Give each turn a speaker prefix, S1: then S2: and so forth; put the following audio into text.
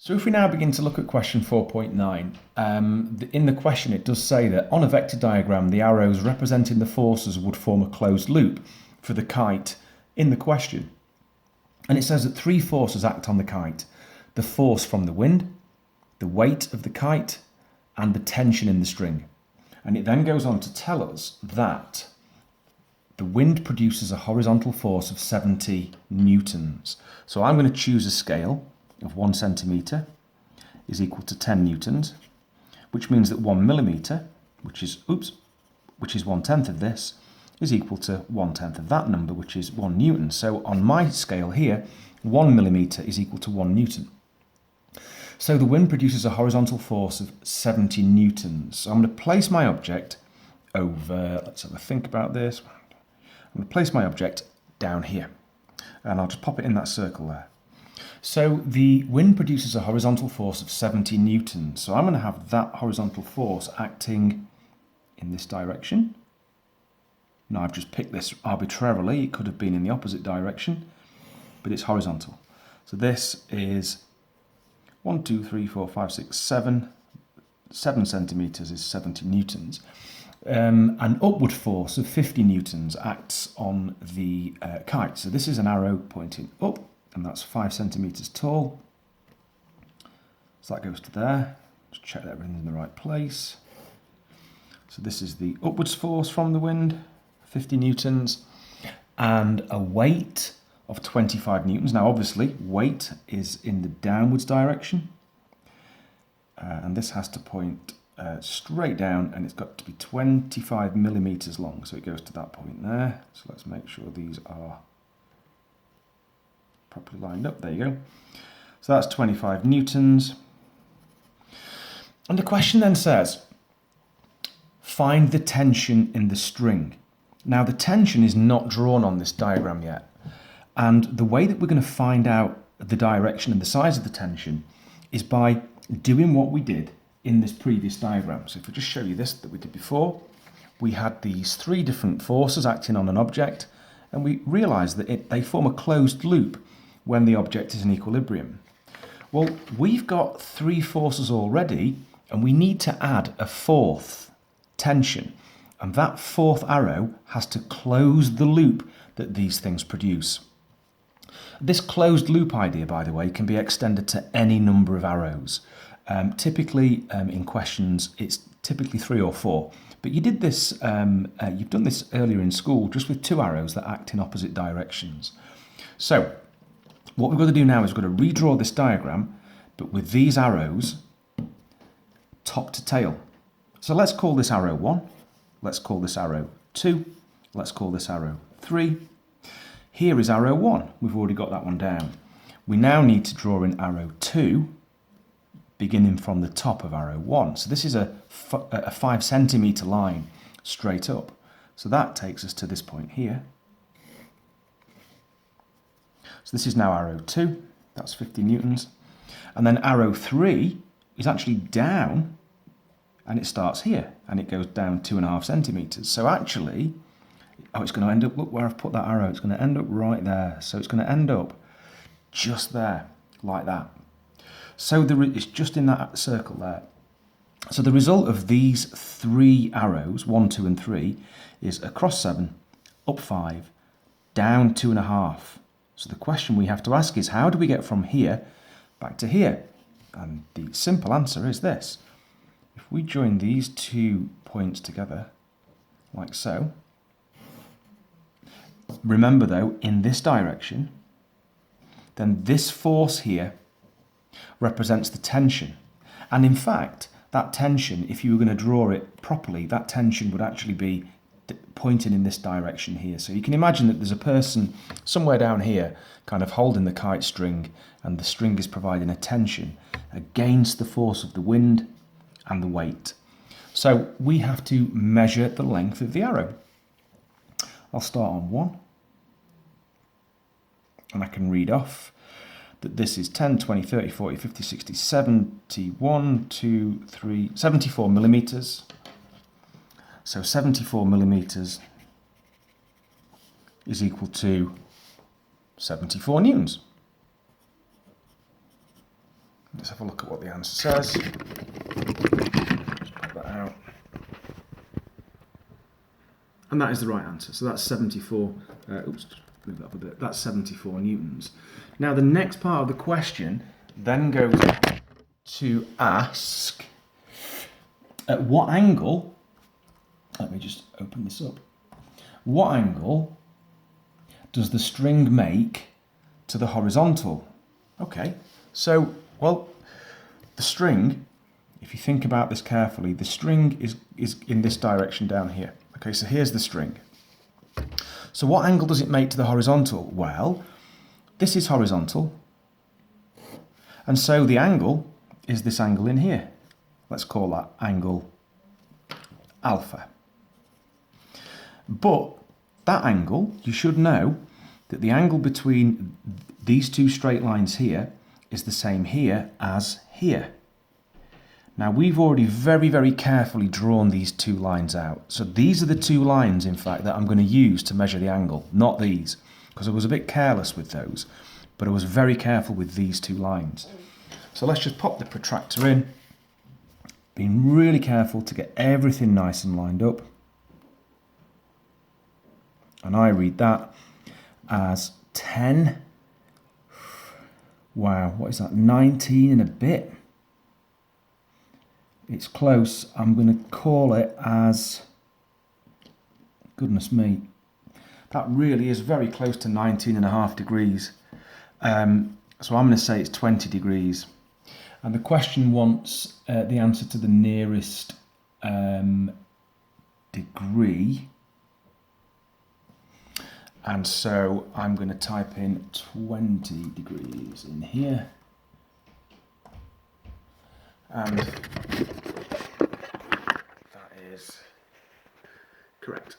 S1: So if we now begin to look at question 4.9, in the question it does say that on a vector diagram the arrows representing the forces would form a closed loop for the kite in the question. And it says that three forces act on the kite: the force from the wind, the weight of the kite, and the tension in the string. And it then goes on to tell us that the wind produces a horizontal force of 70 newtons. So I'm going to choose a scale of 1 centimetre is equal to 10 newtons, which means that 1 millimetre, which is 1/10 of this, is equal to 1/10 of that number, which is 1 newton. So on my scale here, 1 millimetre is equal to 1 newton. So the wind produces a horizontal force of 70 newtons. So I'm going to place my object over, let's have a think about this. I'm going to place my object down here, and I'll just pop it in that circle there. So the wind produces a horizontal force of 70 newtons. So I'm going to have that horizontal force acting in this direction. Now I've just picked this arbitrarily. It could have been in the opposite direction, but it's horizontal. So this is 1, 2, 3, 4, 5, 6, 7. 7 centimetres is 70 newtons. An upward force of 50 newtons acts on the kite. So this is an arrow pointing up, and that's 5 centimetres tall. So that goes to there. Just check that everything's in the right place. So this is the upwards force from the wind, 50 newtons, and a weight of 25 newtons. Now obviously weight is in the downwards direction, and this has to point straight down, and it's got to be 25 millimetres long, so it goes to that point there. So let's make sure these are properly lined up. There you go. So that's 25 newtons. And the question then says, find the tension in the string. Now the tension is not drawn on this diagram yet, and the way that we're going to find out the direction and the size of the tension is by doing what we did in this previous diagram. So if I just show you this that we did before, we had these three different forces acting on an object, and we realised that they form a closed loop when the object is in equilibrium. Well, we've got three forces already, and we need to add a fourth, tension, and that fourth arrow has to close the loop that these things produce. This closed loop idea, by the way, can be extended to any number of arrows. Typically, in questions, it's typically 3 or 4. But you did this, you've done this earlier in school, just with 2 arrows that act in opposite directions. So, what we've got to do now is we've got to redraw this diagram, but with these arrows, top to tail. So let's call this arrow 1. Let's call this arrow 2. Let's call this arrow 3. Here is arrow 1. We've already got that one down. We now need to draw in arrow 2, beginning from the top of arrow 1. So this is a 5 centimetre line straight up. So that takes us to this point here. So this is now arrow 2, that's 50 newtons. And then arrow 3 is actually down, and it starts here, and it goes down 2.5 centimetres. So actually, it's going to end up, look where I've put that arrow, it's going to end up right there. So it's going to end up just there, like that. So it's just in that circle there. So the result of these 3 arrows, 1, 2 and 3, is across 7, up 5, down 2.5. So the question we have to ask is, how do we get from here back to here? And the simple answer is this. If we join these 2 points together, like so, remember though, in this direction, then this force here represents the tension. And in fact, that tension, if you were going to draw it properly, that tension would actually be pointing in this direction here. So you can imagine that there's a person somewhere down here kind of holding the kite string, and the string is providing a tension against the force of the wind and the weight. So we have to measure the length of the arrow. I'll start on 1, and I can read off that this is 10, 20, 30, 40, 50, 60, 70, 1, 2, 3, 74 millimetres. So 74 millimetres is equal to 74 newtons. Let's have a look at what the answer says. Just pop that out. And that is the right answer. So that's 74. Oops, move that up a bit. That's 74 newtons. Now the next part of the question then goes to ask at what angle, let me just open this up, what angle does the string make to the horizontal? Okay, so, well, the string, if you think about this carefully, the string is in this direction down here. Okay, so here's the string. So what angle does it make to the horizontal? Well, this is horizontal. And so the angle is this angle in here. Let's call that angle alpha. But that angle, you should know that the angle between these two straight lines here is the same here as here. Now we've already very, very carefully drawn these two lines out. So these are the two lines, in fact, that I'm going to use to measure the angle, not these, because I was a bit careless with those, but I was very careful with these two lines. So let's just pop the protractor in, being really careful to get everything nice and lined up. And I read that as 10, wow, what is that, 19 and a bit? It's close. I'm going to call it as, goodness me, that really is very close to 19.5 degrees. So I'm going to say it's 20 degrees. And the question wants the answer to the nearest degree. And so I'm going to type in 20 degrees in here. And that is correct.